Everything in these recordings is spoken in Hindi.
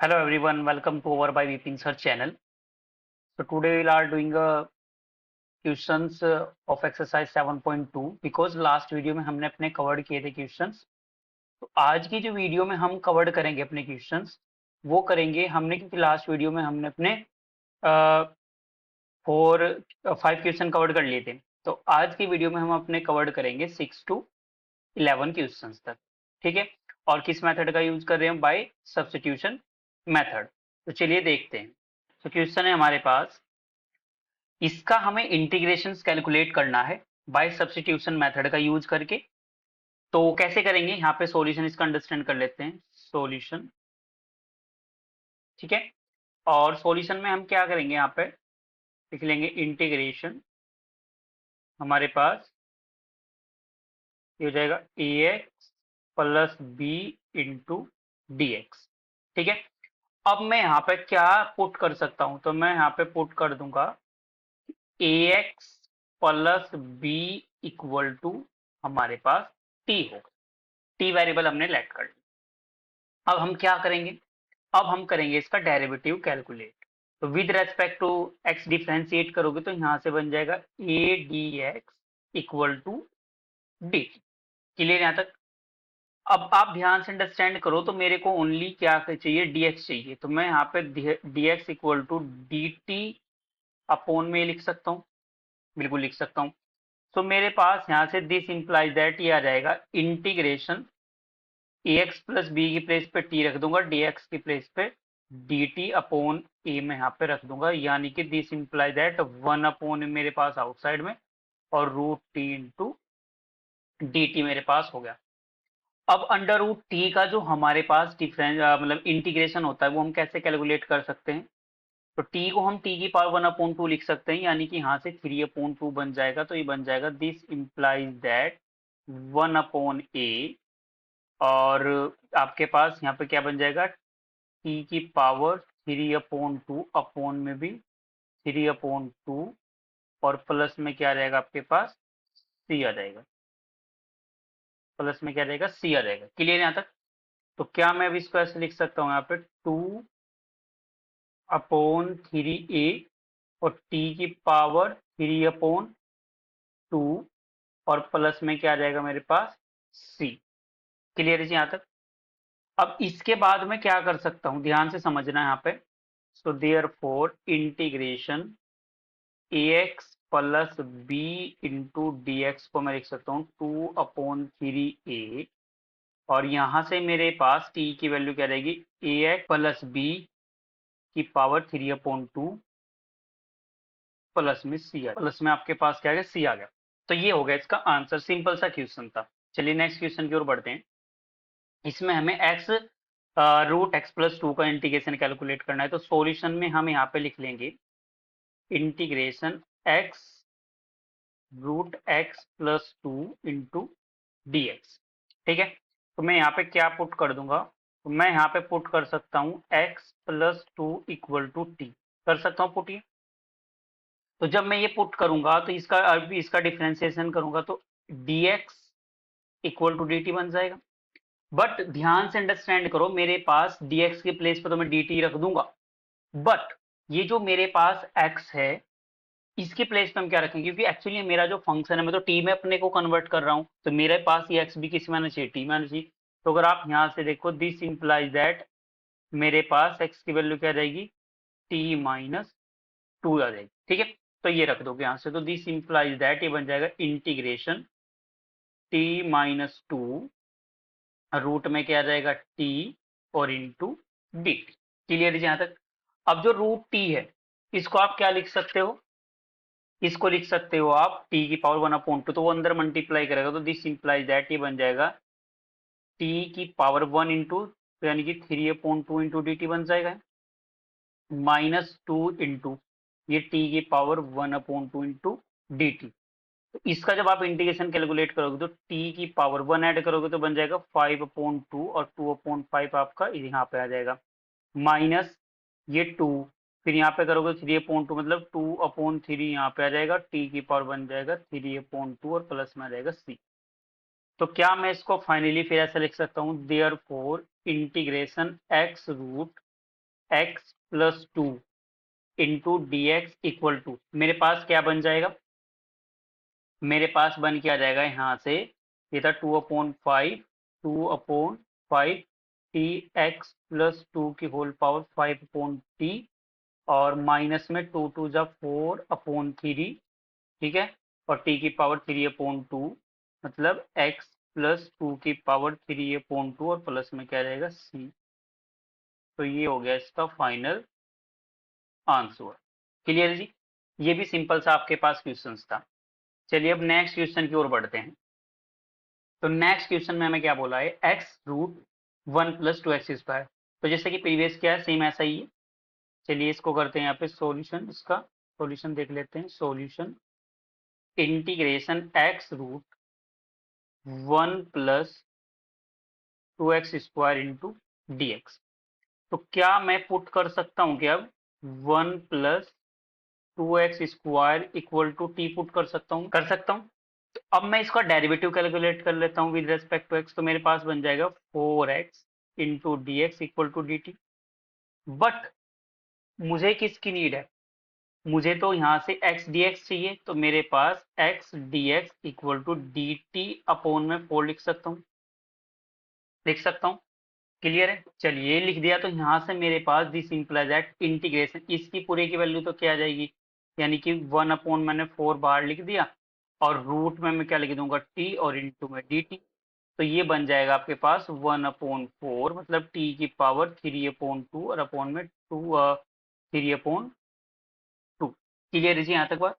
Hello everyone, welcome to our by Vipin Sir channel. So today we are doing a questions of exercise 7.2 because last video में हमने अपने कवर्ड किए थे क्वेश्चंस। तो आज की जो वीडियो में हम कवर्ड करेंगे अपने क्वेश्चंस वो करेंगे हमने, क्योंकि लास्ट वीडियो में हमने अपने फोर 5 क्वेश्चन कवर्ड कर लिए थे। तो आज की वीडियो में हम अपने कवर्ड करेंगे 6 to 11 क्वेश्चंस तक। ठीक है, और किस मेथड का यूज कर रहे हैं? By substitution method. तो चलिए देखते हैं। तो क्वेश्चन है हमारे पास, इसका हमें इंटीग्रेशन कैलकुलेट करना है बाय सब्स्टिट्यूशन मेथड का यूज करके। तो कैसे करेंगे? यहाँ पे सॉल्यूशन इसका अंडरस्टैंड कर लेते हैं। सॉल्यूशन, ठीक है, और सॉल्यूशन में हम क्या करेंगे? यहाँ पे लिख लेंगे इंटीग्रेशन, हमारे पास ये हो जाएगा A x plus B into D x. ठीक है, अब मैं यहाँ पे क्या पुट कर सकता हूं? तो मैं यहाँ पे पुट कर दूंगा A x plus B equal to हमारे पास टी होगा। टी वेरिएबल हमने लेट कर लिया। अब हम क्या करेंगे? अब हम करेंगे इसका डेरिवेटिव कैलकुलेट। तो with respect to x differentiate करोगे तो यहां से बन जाएगा a d x equal to d. Clear यहां तक? अब आप ध्यान से अंडरस्टैंड करो, तो मेरे को ओनली क्या चाहिए? dx चाहिए। तो मैं यहाँ पे dx equal to d t upon में लिख सकता हूँ, बिल्कुल लिख सकता हूँ। तो मेरे पास यहाँ से दिस इंप्लाइज दैट ये आ जाएगा integration a x plus B की प्लेस पे टी रख दूंगा, डी एक्स की प्लेस पे डी टी अपॉन ए में यहाँ पे रख दूंगा, यानी कि दिस इंप्लाइज दैट 1 अपॉन मेरे पास आउटसाइड में और root t into d t मेरे पास हो गया। अब अंडर रूट टी का जो हमारे पास डिफरेंस मतलब इंटीग्रेशन होता है वो हम कैसे कैलकुलेट कर सकते हैं? तो टी को हम टी की पावर 1/2 लिख सकते हैं, यानी कि यहाँ से 3/2 बन जाएगा। तो ये बन जाएगा दिस इंप्लाइज दैट 1/a, और आपके पास यहाँ पे क्या बन जाएगा? टी की पावर 3/2 अपॉन में भी 3/2, और प्लस में क्या रहेगा आपके पास? सी आ जाएगा। प्लस में क्या रहेगा? सी आ जाएगा। क्लियर यहाँ तक? तो क्या मैं अब इसको ऐसे लिख सकता हूँ यहाँ पे 2/3a और टी की पावर 3/2, और प्लस में क्या आ जाएगा मेरे पास? सी। क्लियर है जी यहाँ तक? अब इसके बाद मैं क्या कर सकता हूँ? ध्यान से समझना यहाँ पे। So therefore integration a x plus B into D x को मैं लिख सकता हूँ 2/3a, और यहां से मेरे पास टी की वैल्यू क्या रहेगी? ए एक्स प्लस बी की पावर 3/2 प्लस में सी आ, प्लस में आपके पास क्या आ गया? सी आ गया। तो ये हो गया इसका आंसर। सिंपल सा क्वेश्चन था। चलिए नेक्स्ट क्वेश्चन की ओर बढ़ते हैं। इसमें हमें एक्स रूट एक्स प्लस 2 का इंटीग्रेशन कैलकुलेट करना है। तो सॉल्यूशन में हम यहाँ पे लिख लेंगे integration x root x plus 2 into D x. ठीक है, तो मैं यहाँ पे क्या पुट कर दूंगा? तो मैं यहाँ पे पुट कर सकता हूँ x plus 2 equal to t, कर सकता हूँ पुट। ये तो जब मैं ये पुट करूंगा तो इसका अभी इसका डिफरेंशिएशन करूंगा तो dx इक्वल टू dt बन जाएगा। बट ध्यान से अंडरस्टैंड करो, मेरे पास dx के प्लेस पर तो मैं dt रख दूंगा, बट ये जो मेरे पास x है इसके प्लेस पे हम क्या रखेंगे? क्योंकि एक्चुअली मेरा जो फंक्शन है मैं तो t में अपने को कन्वर्ट कर रहा हूं, तो मेरे पास ये x भी किस में आना चाहिए? t में आना चाहिए। तो अगर आप यहां से देखो दिस इंप्लाइज दैट मेरे पास x की वैल्यू क्या रहेगी? t-2 आ जाएगी। ठीक है, तो ये रख दोगे यहां से। तो दिस इंप्लाइज दैट ये बन जाएगा इंटीग्रेशन t-2 रूट में क्या आ जाएगा? t और इंटू डी। क्लियर है जहां तक? अब जो रूट t है इसको आप क्या लिख सकते हो? इसको लिख सकते हो आप t की पावर 1/2, तो वो अंदर मल्टीप्लाई करेगा। तो दिस इंप्लाइज दैट ये बन जाएगा t की पावर 1 इंटू, यानी कि 3/2 इंटू डी टी बन जाएगा, -2 इंटू ये t की पावर 1/2 इंटू डी टी। तो इसका जब आप इंटीग्रेशन कैलकुलेट करोगे तो t की पावर 1 ऐड करोगे तो बन जाएगा 5/2, और 2/5 आपका यहाँ पे आ जाएगा, माइनस ये 2, फिर यहाँ पे करोगे 3/2 मतलब 2/3 यहाँ पे आ जाएगा, t की पावर बन जाएगा 3/2 और प्लस में आ जाएगा c। तो क्या मैं इसको फाइनली फिर ऐसे लिख सकता हूँ? Therefore integration x root x plus two into D x equal to, मेरे पास क्या बन जाएगा, मेरे पास बन के आ जाएगा यहाँ से, ये था 2/5, 2/5 टी एक्स प्लस टू की होल पावर 5/t, और माइनस में 2 × 2 = 4/3, ठीक है, और टी की पावर 3/2, मतलब एक्स प्लस टू की पावर 3/2, और प्लस में क्या रहेगा सी। तो ये हो गया इसका फाइनल आंसर। क्लियर जी, ये भी सिंपल सा आपके पास क्वेश्चन था। चलिए अब नेक्स्ट क्वेश्चन की ओर बढ़ते हैं। तो नेक्स्ट क्वेश्चन में हमें क्या बोला है, x√1 + 2x²। तो जैसे कि प्रीवियस क्या है, सेम ऐसा ही है। चलिए इसको करते हैं यहाँ पे सॉल्यूशन, इसका सॉल्यूशन देख लेते हैं। Solution integration x√1 + 2x² into dx। तो क्या मैं पुट कर सकता हूँ कि अब 1 + 2x² equal to T put कर सकता हूँ, कर सकता हूँ। तो अब मैं इसका डेरिवेटिव कैलकुलेट कर लेता हूँ विद रेस्पेक्ट टू एक्स। तो मेरे पास बन जाएगा 4x into D x equal to d t. But मुझे किसकी नीड है, मुझे तो यहाँ से x dx चाहिए, तो मेरे पास x dx equal to d t upon में 4 लिख सकता हूँ, लिख सकता हूँ। क्लियर है, चलिए लिख दिया। तो यहाँ से मेरे पास दिस इंप्लाइज दैट इंटीग्रेशन, इसकी पूरे की वैल्यू तो क्या आ जाएगी, यानी कि 1/, मैंने 4 बाहर लिख दिया, और रूट में मैं क्या लिख दूंगा t, और इंटू में डी टी। तो ये बन जाएगा आपके पास 1/4, मतलब t की पावर 3/2, और अपॉन में 3/2। क्लियर है जी यहाँ तक बात।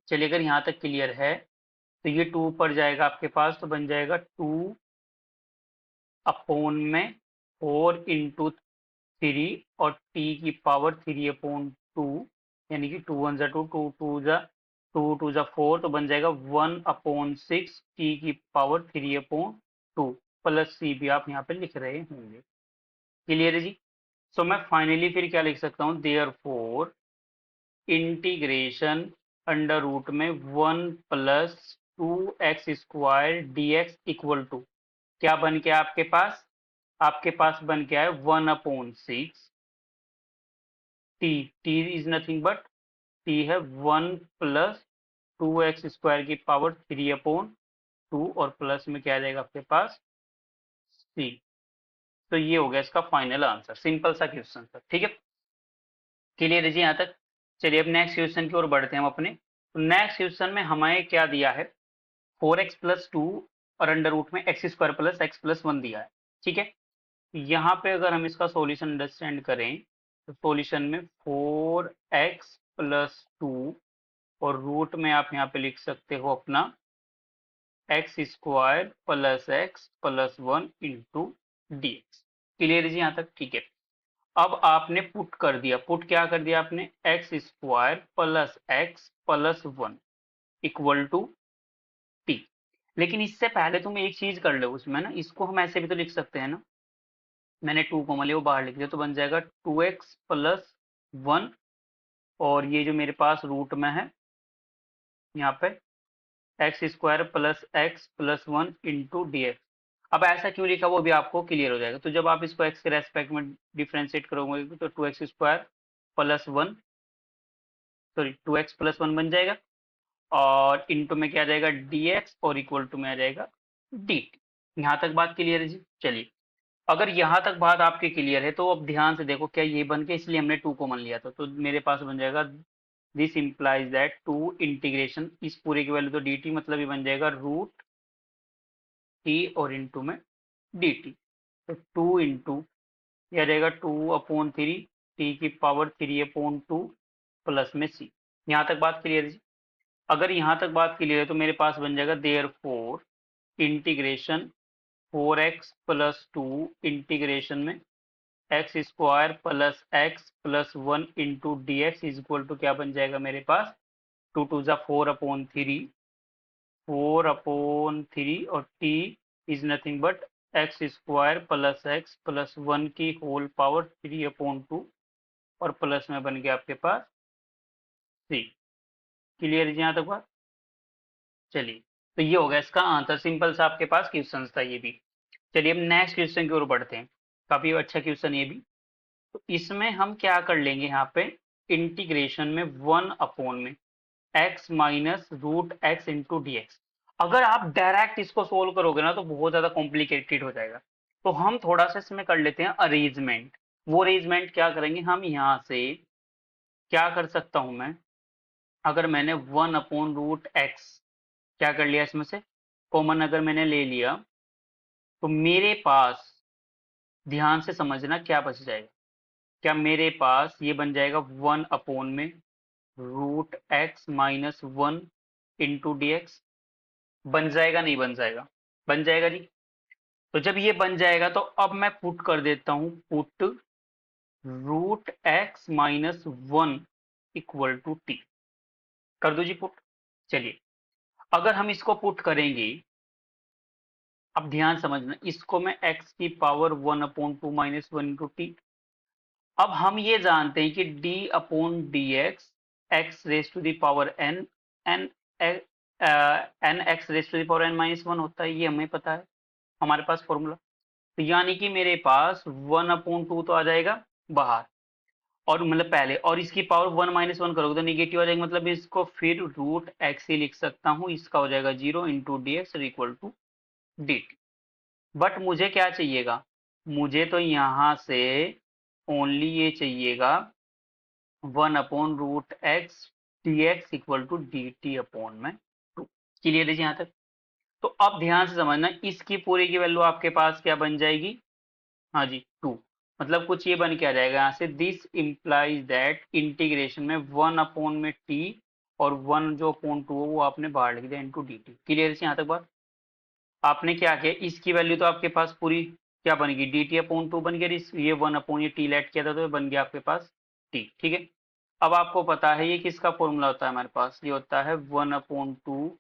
चलिए अगर यहाँ तक क्लियर है, तो ये 2 पर जाएगा आपके पास, तो बन जाएगा 2/4 इंटू 3, और t की पावर 3/2, यानी कि 2 × 1 = 2, 2 × 2 = 4, तो बन जाएगा 1/6 t की पावर 3/2, प्लस सी भी आप यहाँ पे लिख रहे होंगे। क्लियर है जी। सो मैं फाइनली फिर क्या लिख सकता हूँ, therefore integration under root में 1 + 2x² dx इक्वल टू, क्या बन के आपके पास, आपके पास बन के आए 1/6 t is nothing but t है 1 + 2x² की पावर 3/2, और प्लस में क्या आ जाएगा आपके पास c। तो ये हो गया इसका फाइनल आंसर, सिंपल सा क्वेश्चन था, ठीक है। क्लियर है जी यहाँ तक। चलिए अब नेक्स्ट क्वेश्चन की ओर बढ़ते हैं हम अपने। तो नेक्स्ट क्वेश्चन में हमें क्या दिया है, 4x + 2 और अंडर रूट में x² + x + 1 दिया है, ठीक है। यहाँ पे अगर हम इसका सॉल्यूशन अंडरस्टैंड करें, तो सॉल्यूशन में 4x + 2, और रूट में आप यहाँ पे लिख सकते हो अपना x² + x + 1 into dx। Clear है जी यहाँ तक, ठीक है। अब आपने पुट कर दिया, पुट क्या कर दिया आपने, x² + x + 1 equal to t। लेकिन इससे पहले तुम एक चीज कर लो उसमें ना, इसको हम ऐसे भी तो लिख सकते हैं ना, मैंने 2 कॉमन लिया वो बाहर लिख दिया, तो बन जाएगा 2x + 1, और ये जो मेरे पास रूट में है यहाँ पे x² + x + 1 into D x. अब ऐसा क्यों लिखा वो भी आपको क्लियर हो जाएगा। तो जब आप इसको x के रेस्पेक्ट में डिफ्रेंशिएट करोगे, तो 2x² + 1, सॉरी 2x + 1 बन जाएगा, और इंटू में क्या आ जाएगा dx, और इक्वल टू में आ जाएगा dt। यहाँ तक बात क्लियर है जी। चलिए अगर यहाँ तक बात आपकी क्लियर है, तो अब ध्यान से देखो, क्या ये बन के, इसलिए हमने 2 कॉमन लिया था, तो मेरे पास बन जाएगा दिस इंप्लाइज दैट 2 इंटीग्रेशन, इस पूरे की वैल्यू तो dt, मतलब ये बन जाएगा रूट t, और इंटू में dt। तो 2 इंटू यह रहेगा 2/3 t की पावर 3/2, प्लस में c। यहाँ तक बात क्लियर है जी। अगर यहाँ तक बात क्लियर है, तो मेरे पास बन जाएगा there four integration 4x + 2 integration में x² + x + 1 into D x is equal to, क्या बन जाएगा मेरे पास, 2 × 4/3, 4/3, और t is nothing but x² + x + 1 की होल पावर 3/2, और प्लस में बन गया आपके पास c। क्लियर है जी यहाँ तक बात। चलिए तो ये हो गया इसका आंसर, सिंपल सा आपके पास क्वेश्चन था ये भी। चलिए अब नेक्स्ट क्वेश्चन की ओर बढ़ते हैं, काफी अच्छा क्वेश्चन ये भी। तो इसमें हम क्या कर लेंगे यहाँ पे, इंटीग्रेशन में 1 में x minus root x into D x. अगर आप डायरेक्ट इसको सोल्व करोगे ना तो बहुत ज्यादा कॉम्प्लिकेटेड हो जाएगा। तो हम थोड़ा सा इसमें कर लेते हैं अरेंजमेंट। वो अरेंजमेंट क्या करेंगे हम, यहाँ से क्या कर सकता हूं मैं, अगर मैंने 1/√x क्या कर लिया इसमें से कॉमन अगर मैंने ले लिया, तो मेरे पास, ध्यान से समझना क्या बच जाएगा, क्या मेरे पास ये बन जाएगा 1/√x-1 इंटू डी एक्स। बन जाएगा नहीं बन जाएगा, बन जाएगा जी। तो जब ये बन जाएगा तो अब मैं पुट कर देता हूं, put √x-1 equal to t, कर दो जी पुट। चलिए, अगर हम इसको पुट करेंगे, अब ध्यान समझना, इसको मैं x की पावर 1/2 - 1 इंटू टी। अब हम ये जानते हैं कि d/dx x raise to the power n, n n x raise to the power n-1 होता है, ये हमें पता है, हमारे पास फॉर्मूला। तो यानी कि मेरे पास 1/2 तो आ जाएगा बाहर, और मतलब पहले, और इसकी पावर 1-1 करोगे तो निगेटिव आ जाएगा, मतलब इसको फिर रूट एक्स ही लिख सकता हूँ, इसका हो जाएगा 0 into D x equal to d t. But मुझे क्या चाहिएगा, मुझे तो यहाँ से ओनली ये चाहिएगा 1/√x d x equal to d t upon में 2। क्लियर है जी यहाँ तक। तो अब ध्यान से समझना, इसकी पूरी की वैल्यू आपके पास क्या बन जाएगी, हाँ जी 2। मतलब कुछ ये बन के आ जाएगा यहाँ से, दिस इम्प्लाइज दैट इंटीग्रेशन में 1/t और 1 जो अपॉन 2 हो वो आपने बाहर लिख दिया इंटू डी टी। क्लियर है यहाँ तक बात। आपने क्या किया, इसकी वैल्यू तो आपके पास पूरी क्या बनेगी, डी टी अपॉन 2 बन गया, ये 1 ये टी लेट किया था तो ये बन गया आपके पास टी। ठीक है, अब आपको पता है ये किसका फॉर्मूला होता है हमारे पास, ये होता है 1/2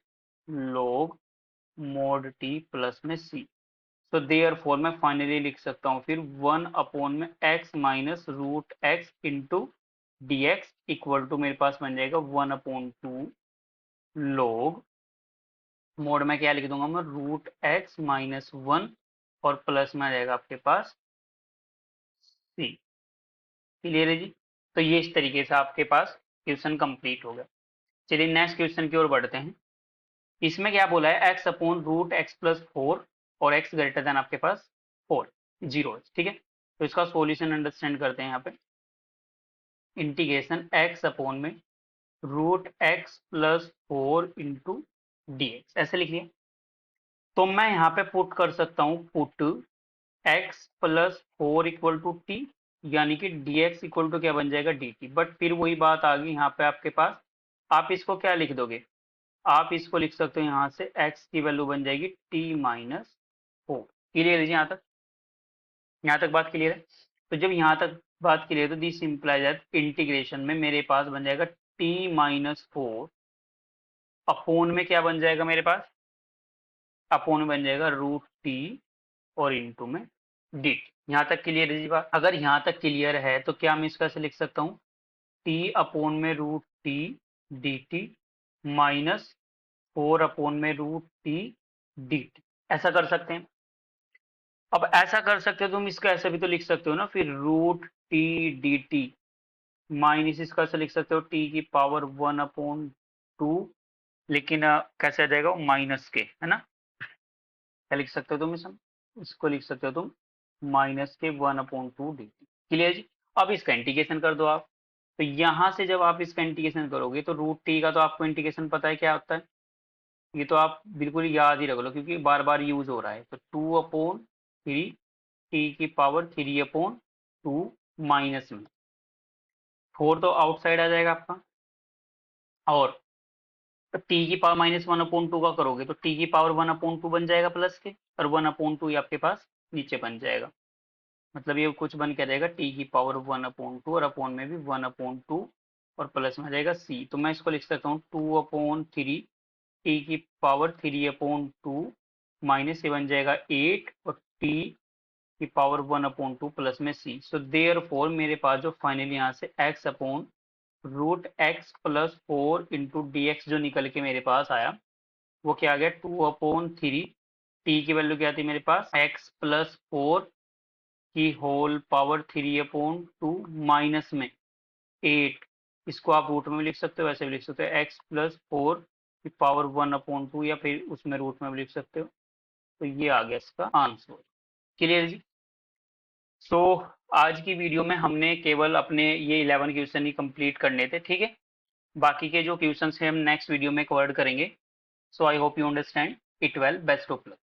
log mod t प्लस में c। तो देयरफॉर मैं फाइनली लिख सकता हूँ फिर 1/x minus root x into D x equal to मेरे पास बन जाएगा 1/2 log मोड में क्या लिख दूंगा मैं, रूट एक्स माइनस 1 और प्लस में आ जाएगा आपके पास c। क्लियर है जी। तो ये इस तरीके से आपके पास क्वेश्चन कंप्लीट हो गया। चलिए नेक्स्ट क्वेश्चन की ओर बढ़ते हैं। इसमें क्या बोला है, x/√x+4 और x ग्रेटर देन आपके पास 4, 0। ठीक है, तो इसका सॉल्यूशन अंडरस्टैंड करते हैं यहाँ पे। Integration x/√x+4 into D x, ऐसे लिख लिया। तो मैं यहाँ पे पुट कर सकता हूँ, put x+4 equal to T, यानी कि dx इक्वल टू क्या बन जाएगा dt। बट फिर वही बात आ गई यहाँ पे आपके पास, आप इसको क्या लिख दोगे, आप इसको लिख सकते हो यहाँ से x की वैल्यू बन जाएगी t-4। क्लियर है जी यहाँ तक, यहाँ तक बात क्लियर है। तो जब यहाँ तक बात क्लियर है तो दिस इंप्लाइज दैट इंटीग्रेशन में मेरे पास बन जाएगा t-4 अपोन में क्या बन जाएगा मेरे पास, अपोन में बन जाएगा रूट टी और इंटू में डी। यहाँ तक क्लियर है जी बात। अगर यहाँ तक क्लियर है तो क्या मैं इसका से लिख सकता हूँ, टी अपोन में root t d t minus 4 upon में रूट टी डी टी, ऐसा कर सकते हैं। अब ऐसा कर सकते हो तुम, इसका ऐसे भी तो लिख सकते हो ना, फिर root t d t minus इसका से लिख सकते हो टी की पावर 1/2, लेकिन कैसे आ जाएगा माइनस के, है ना, क्या लिख सकते हो तुम इसको लिख सकते हो तुम माइनस के 1/2 डी टी। क्लियर जी। अब इसका इंटीग्रेशन कर दो आप। तो यहां से जब आप इसका इंटीग्रेशन करोगे तो रूट टी का तो आपको इंटीग्रेशन पता है क्या होता है, ये तो आप बिल्कुल याद ही रख लो क्योंकि बार बार यूज हो रहा है। तो 2/3 टी की पावर 3/2 माइनस में 4 तो आउटसाइड आ जाएगा आपका, और टी की पावर -1/2 का करोगे तो टी की पावर 1/2 बन जाएगा प्लस के, और 1/2 ही आपके पास नीचे बन जाएगा। मतलब ये कुछ बन के रहेगा टी की पावर 1/2 और अपॉन में भी 1/2 और प्लस में आ जाएगा सी। तो मैं इसको लिख सकता हूँ 2/3 टी की पावर 3/2 माइनस ये बन जाएगा 8 और टी की पावर 1/2 प्लस में सी। सो देयर फोर मेरे पास जो फाइनली यहाँ से x upon √x+4 into D x जो निकल के मेरे पास आया वो क्या आ गया, 2/3 टी की वैल्यू क्या थी मेरे पास x+4 की होल पावर 3/2 माइनस में 8, इसको आप रूट में भी लिख सकते हो, वैसे भी लिख सकते हो, x+4 की पावर 1/2, या फिर उसमें रूट में भी लिख सकते हो। तो ये आ गया इसका आंसर। क्लियर जी। सो आज की वीडियो में हमने केवल अपने ये 11 क्वेश्चन ही कंप्लीट करने थे, ठीक है। बाकी के जो क्वेश्चंस हैं हम नेक्स्ट वीडियो में कवर करेंगे। So I hope you understand it well. Best of luck.